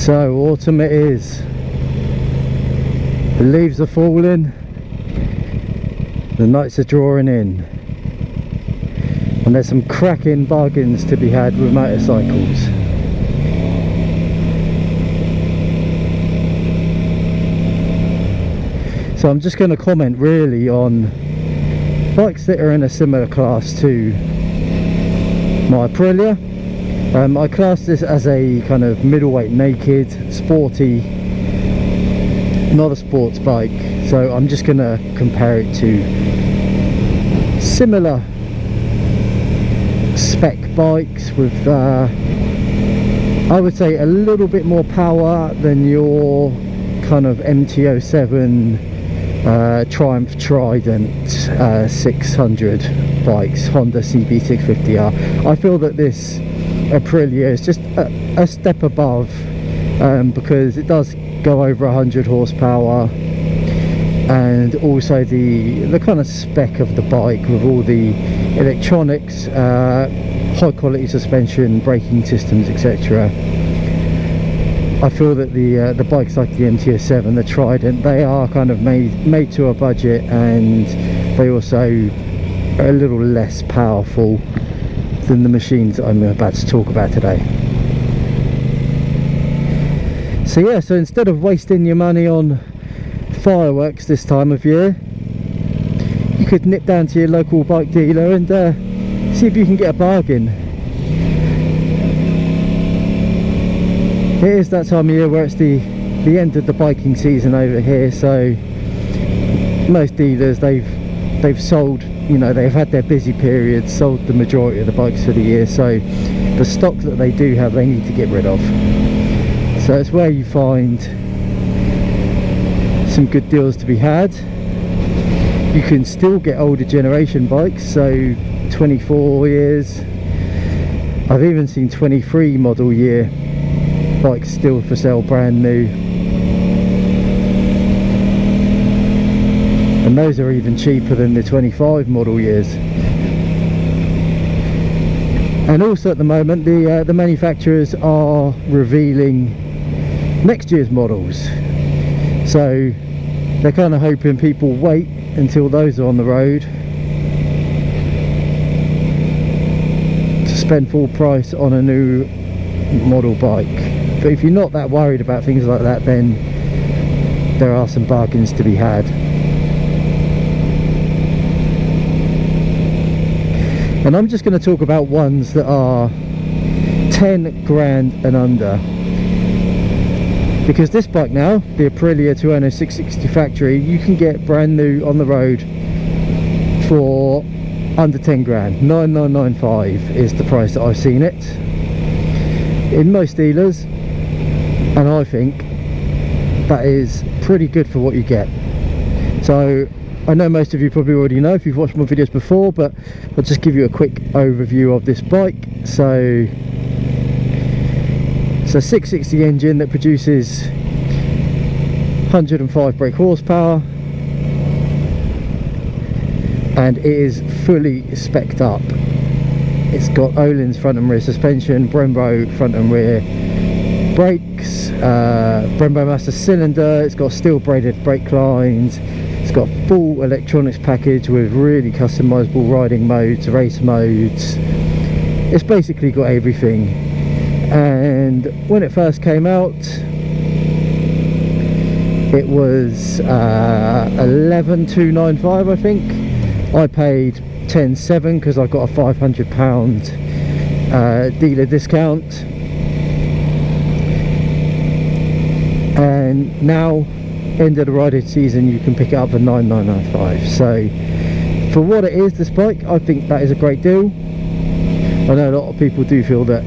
So autumn it is. The leaves are falling, the nights are drawing in, and there's some cracking bargains to be had with motorcycles. So I'm just going to comment really on bikes that are in a similar class to my Aprilia. I class this as a kind of middleweight naked, sporty, not a sports bike. So I'm just going to compare it to similar spec bikes with, I would say, a little bit more power than your kind of MT-07 Triumph Trident 600 bikes, Honda CB650R. I feel that this Aprilia is just a step above, because it does go over 100 horsepower, and also the kind of spec of the bike with all the electronics, high quality suspension, braking systems, etc. I feel that the bikes like the MT-07, the Trident, they are kind of made to a budget, and they also are a little less powerful than the machines that I'm about to talk about today. So yeah, so instead of wasting your money on fireworks this time of year, you could nip down to your local bike dealer and see if you can get a bargain. It is that time of year where it's the end of the biking season over here, so most dealers, they've sold, you know, they've had their busy periods, sold the majority of the bikes for the year, so the stock that they do have, they need to get rid of. So it's where you find some good deals to be had. You can still get older generation bikes, so 24 years, I've even seen 23 model year bikes still for sale brand new, and those are even cheaper than the 25 model years. And also at the moment the manufacturers are revealing next year's models, so they're kind of hoping people wait until those are on the road to spend full price on a new model bike. But if you're not that worried about things like that, then there are some bargains to be had. And I'm just going to talk about ones that are 10 grand and under, because this bike now, the Aprilia Tuono 660 factory, you can get brand new on the road for under 10 grand. 9995 is the price that I've seen it in most dealers, and I think that is pretty good for what you get. So I know most of you probably already know if you've watched my videos before, but I'll just give you a quick overview of this bike. So it's a 660 engine that produces 105 brake horsepower, and it is fully spec'd up. It's got Öhlins front and rear suspension, Brembo front and rear brakes, Brembo master cylinder, it's got steel braided brake lines, it's got full electronics package with really customizable riding modes, race modes. It's basically got everything. And when it first came out, it was 11,295, I think. I paid 10,700 because I got a £500 dealer discount, and now end of the riding season you can pick it up for 9,995. So for what it is, this bike, I think that is a great deal. I know a lot of people do feel that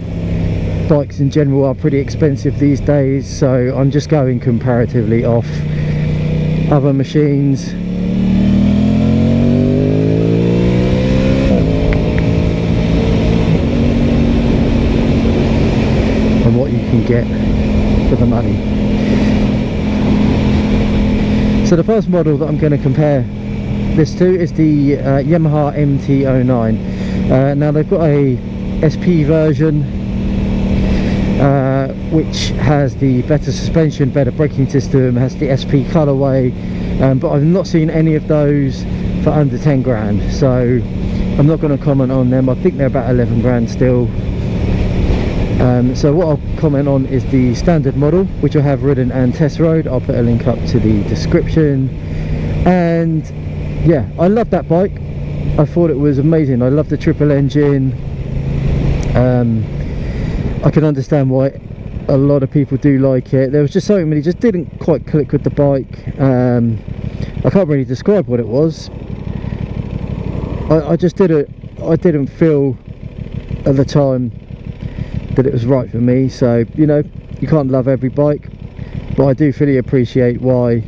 bikes in general are pretty expensive these days, so I'm just going comparatively off other machines. And what you can get for the money. So the first model that I'm going to compare this to is the Yamaha MT-09. Now they've got a SP version which has the better suspension, better braking system, has the SP colourway, but I've not seen any of those for under 10 grand, so I'm not going to comment on them. I think they're about 11 grand still. So what I'll comment on is the standard model, which I have ridden and test rode. I'll put a link up to the description. And yeah, I love that bike. I thought it was amazing. I love the triple engine. I can understand why a lot of people do like it. There was just something that just didn't quite click with the bike. I can't really describe what it was. I just didn't feel at the time that it was right for me. So, you know, you can't love every bike, but I do fully appreciate why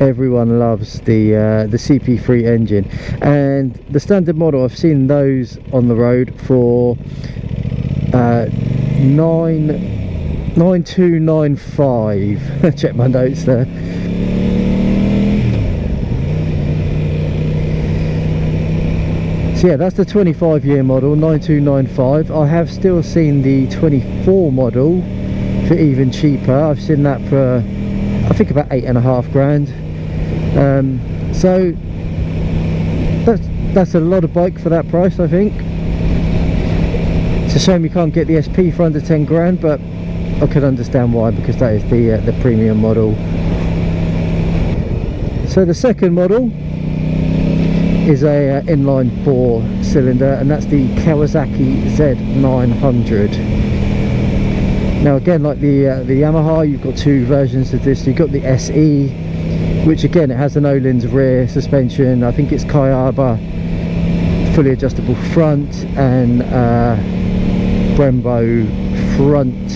everyone loves the CP3 engine. And the standard model, I've seen those on the road for 9295. Check my notes there. So yeah, that's the 25-year model, 9295. I have still seen the 24 model for even cheaper. I've seen that for, I think, about 8.5 grand. So that's a lot of bike for that price, I think. It's a shame you can't get the SP for under 10 grand, but I could understand why, because that is the premium model. So the second model is a inline 4 cylinder, and that's the Kawasaki Z900. Now again, like the Yamaha, you've got two versions of this. You've got the SE, which again, it has an Öhlins rear suspension. I think it's Kayaba fully adjustable front, and Brembo front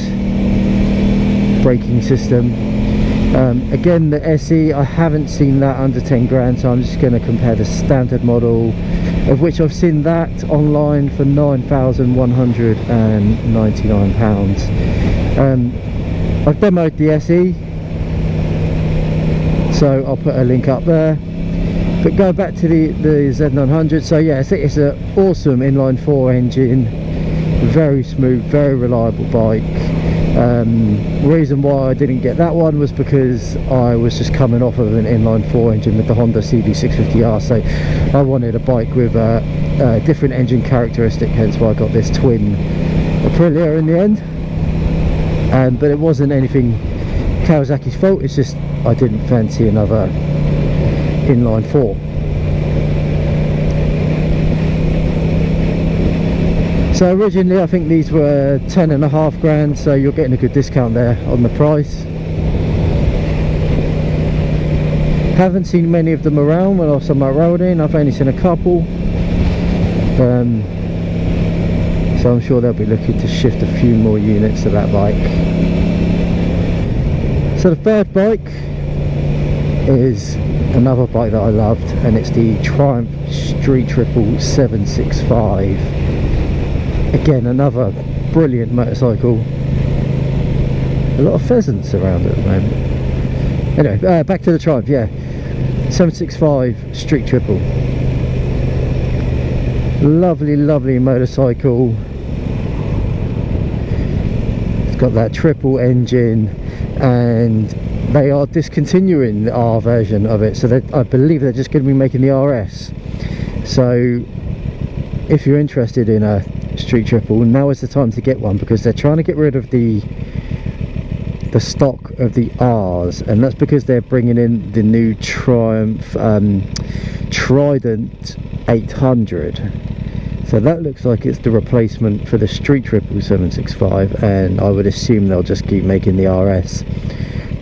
braking system. Again, the SE, I haven't seen that under 10 grand, so I'm just going to compare the standard model, of which I've seen that online for £9,199. I've demoed the SE, so I'll put a link up there. But going back to the Z900, so yeah, it's an awesome inline 4 engine, very smooth, very reliable bike. Reason why I didn't get that one was because I was just coming off of an inline 4 engine with the Honda CB650R, so I wanted a bike with a different engine characteristic, hence why I got this twin Aprilia in the end. But it wasn't anything Kawasaki's fault, it's just I didn't fancy another inline 4. So originally I think these were 10.5 grand, so you're getting a good discount there on the price. Haven't seen many of them around when I was on my roading. I've only seen a couple, so I'm sure they'll be looking to shift a few more units to that bike. So the third bike is another bike that I loved, and it's the Triumph Street Triple 765. Again, another brilliant motorcycle. A lot of pheasants around at the moment. Anyway, back to the Triumph. Yeah, 765 Street Triple. Lovely, lovely motorcycle. It's got that triple engine, and they are discontinuing the R version of it, so I believe they're just going to be making the RS. So if you're interested in a Street Triple, now is the time to get one, because they're trying to get rid of the stock of the R's, and that's because they're bringing in the new Triumph Trident 800. So that looks like it's the replacement for the Street Triple 765, and I would assume they'll just keep making the RS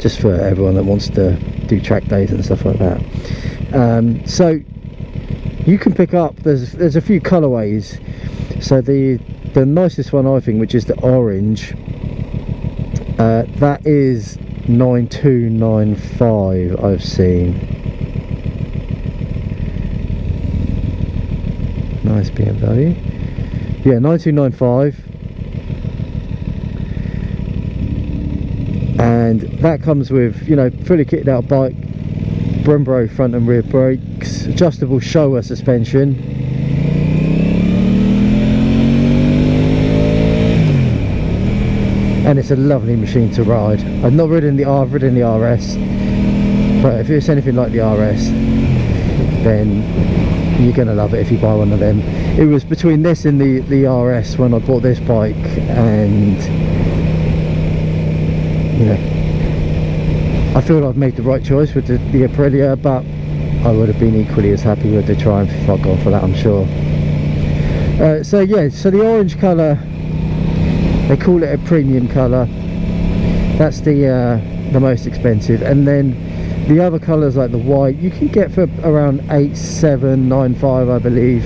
just for everyone that wants to do track days and stuff like that. So you can pick up, there's a few colorways. So the nicest one, I think, which is the orange, that is 9295 I've seen. Nice BMW. Yeah, 9295. And that comes with, you know, fully kitted out bike, Brembo front and rear brakes, adjustable Showa suspension. and it's a lovely machine to ride. I've not ridden the I've ridden the RS, but if it's anything like the RS, then you're gonna love it if you buy one of them. It was between this and the RS when I bought this bike, and you know, I feel I've made the right choice with the Aprilia, but I would have been equally as happy with the Triumph if I'd gone for that, I'm sure. So yeah, so the orange colour, they call it a premium colour. That's the most expensive, and then the other colours like the white you can get for around 8,795, I believe.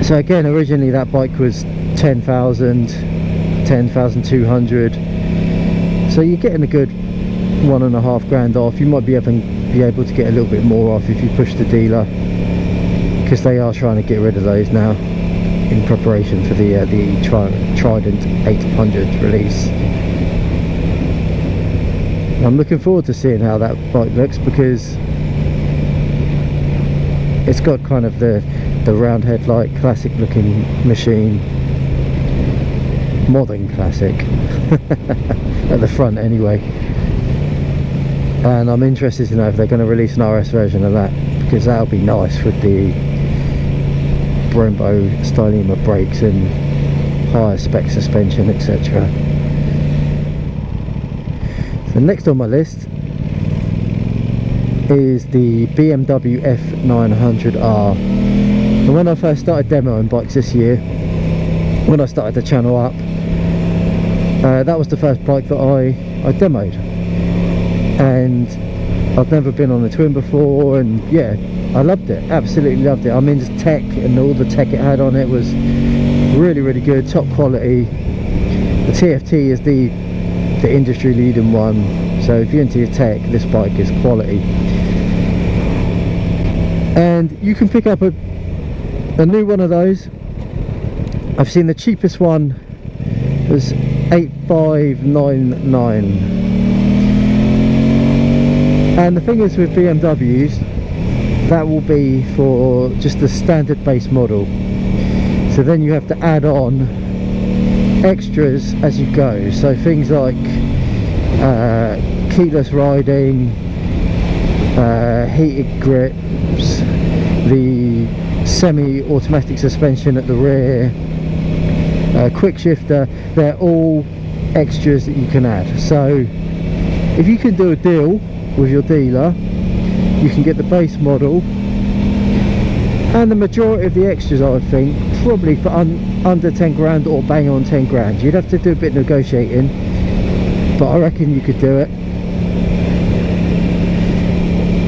So again, originally that bike was 10,000, 10,200. So you're getting a good $1.5 grand off. You might be able to get a little bit more off if you push the dealer, because they are trying to get rid of those now in preparation for the Trident 800 release. I'm looking forward to seeing how that bike looks, because it's got kind of the round headlight, classic looking machine, modern classic at the front anyway. And I'm interested to know if they're going to release an RS version of that, because that'll be nice with the Brembo Stylema brakes and higher spec suspension, etc. So next on my list is the BMW F900R. And when I first started demoing bikes this year, when I started the channel up, that was the first bike that I demoed, and I've never been on a twin before, and yeah, I loved it, absolutely loved it. I mean, the tech and all the tech it had on it was really, really good, top quality. The TFT is the industry leading one, so if you're into your tech, this bike is quality. And you can pick up a new one of those. I've seen the cheapest one was 8,599. And the thing is with BMWs, that will be for just the standard base model, so then you have to add on extras as you go. So things like keyless riding, heated grips, the semi-automatic suspension at the rear, quick shifter, they're all extras that you can add. So if you can do a deal with your dealer, you can get the base model and the majority of the extras, I would think, probably for under 10 grand or bang on 10 grand. You'd have to do a bit of negotiating, but I reckon you could do it.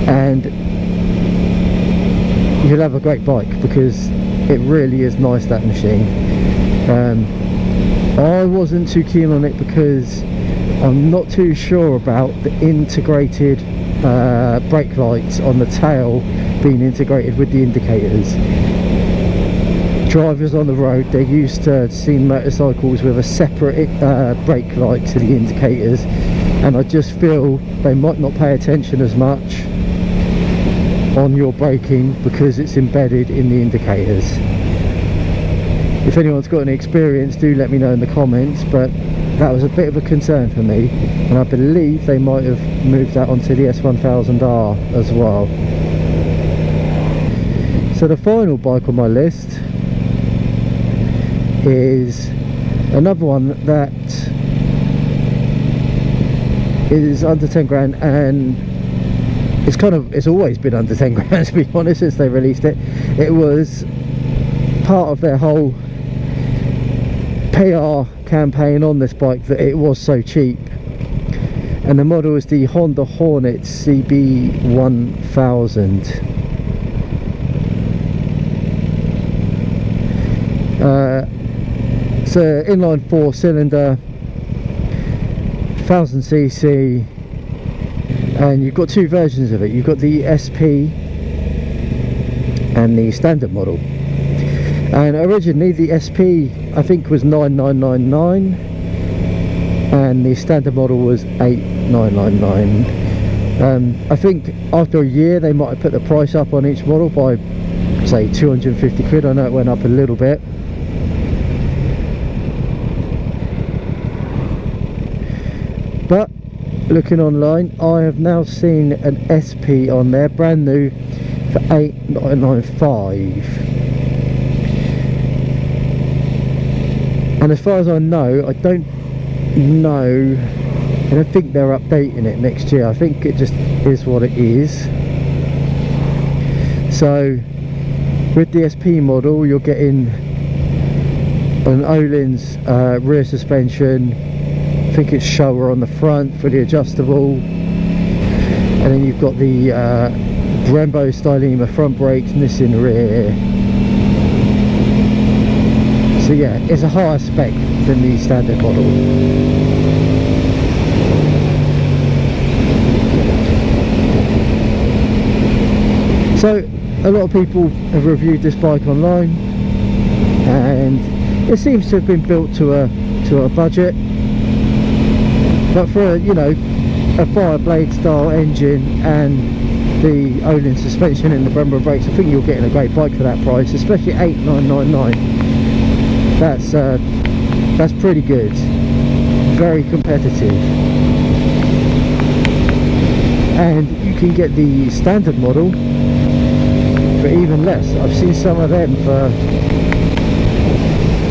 And you'll have a great bike, because it really is nice, that machine. I wasn't too keen on it because I'm not too sure about the integrated brake lights on the tail being integrated with the indicators. Drivers on the road, they're used to seeing motorcycles with a separate brake light to the indicators, and I just feel they might not pay attention as much on your braking because it's embedded in the indicators. If anyone's got any experience, do let me know in the comments, but that was a bit of a concern for me, and I believe they might have moved that onto the S1000R as well. So the final bike on my list is another one that is under 10 grand, and it's always been under 10 grand to be honest since they released it. It was part of their whole PR campaign on this bike that it was so cheap, and the model is the Honda Hornet CB1000. It's an inline 4-cylinder, 1000cc, and you've got two versions of it. You've got the SP and the standard model. And originally the SP I think was 9,999 and the standard model was 8,999. I think after a year they might have put the price up on each model by say 250 quid. I know it went up a little bit. But looking online, I have now seen an SP on there, brand new, for 8,995. And as far as I know, I don't think they're updating it next year. I think it just is what it is. So with the SP model, you're getting an Öhlins rear suspension. I think it's shower on the front, fully adjustable, and then you've got the Brembo Stylema front brakes, Nissan rear. So yeah, it's a higher spec than the standard model. So a lot of people have reviewed this bike online, and it seems to have been built to a budget. But for you know, a Fireblade style engine and the Öhlins suspension and the Brembo brakes, I think you're getting a great bike for that price, especially 8,999. That's pretty good, very competitive. And you can get the standard model for even less. I've seen some of them for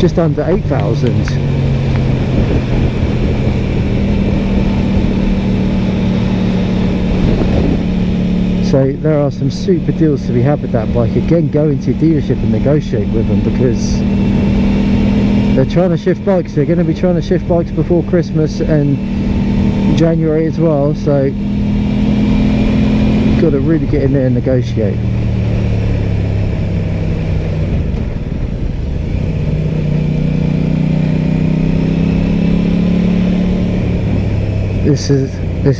just under 8,000. So there are some super deals to be had with that bike. Again, go into your dealership and negotiate with them, because they're trying to shift bikes. They're going to be trying to shift bikes before Christmas and January as well, so you've got to really get in there and negotiate. This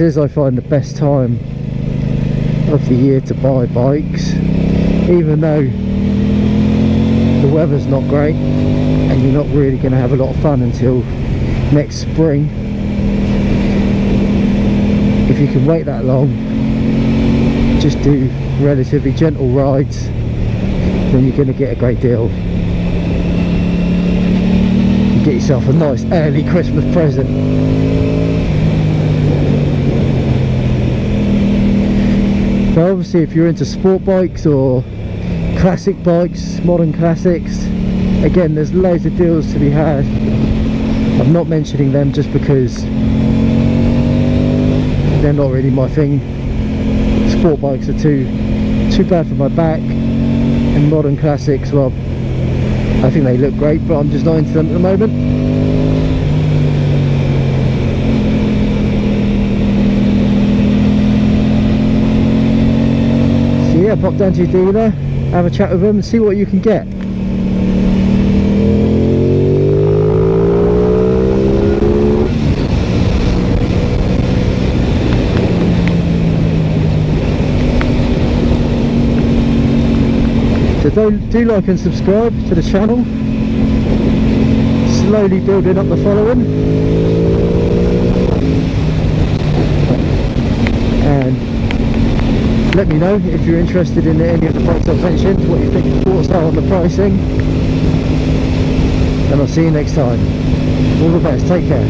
is I find the best time of the year to buy bikes, even though the weather's not great and you're not really going to have a lot of fun until next spring. If you can wait that long, just do relatively gentle rides, then you're going to get a great deal. You get yourself a nice early Christmas present. So obviously, if you're into sport bikes or classic bikes, modern classics, again, there's loads of deals to be had. I'm not mentioning them just because they're not really my thing. Sport bikes are too bad for my back, and modern classics, well, I think they look great, but I'm just not into them at the moment. Yeah, pop down to your dealer, have a chat with them and see what you can get. So do like and subscribe to the channel. Slowly building up the following. And let me know if you're interested in any of the bikes I've mentioned, what you think the thoughts are on the pricing, and I'll see you next time. All the best, take care.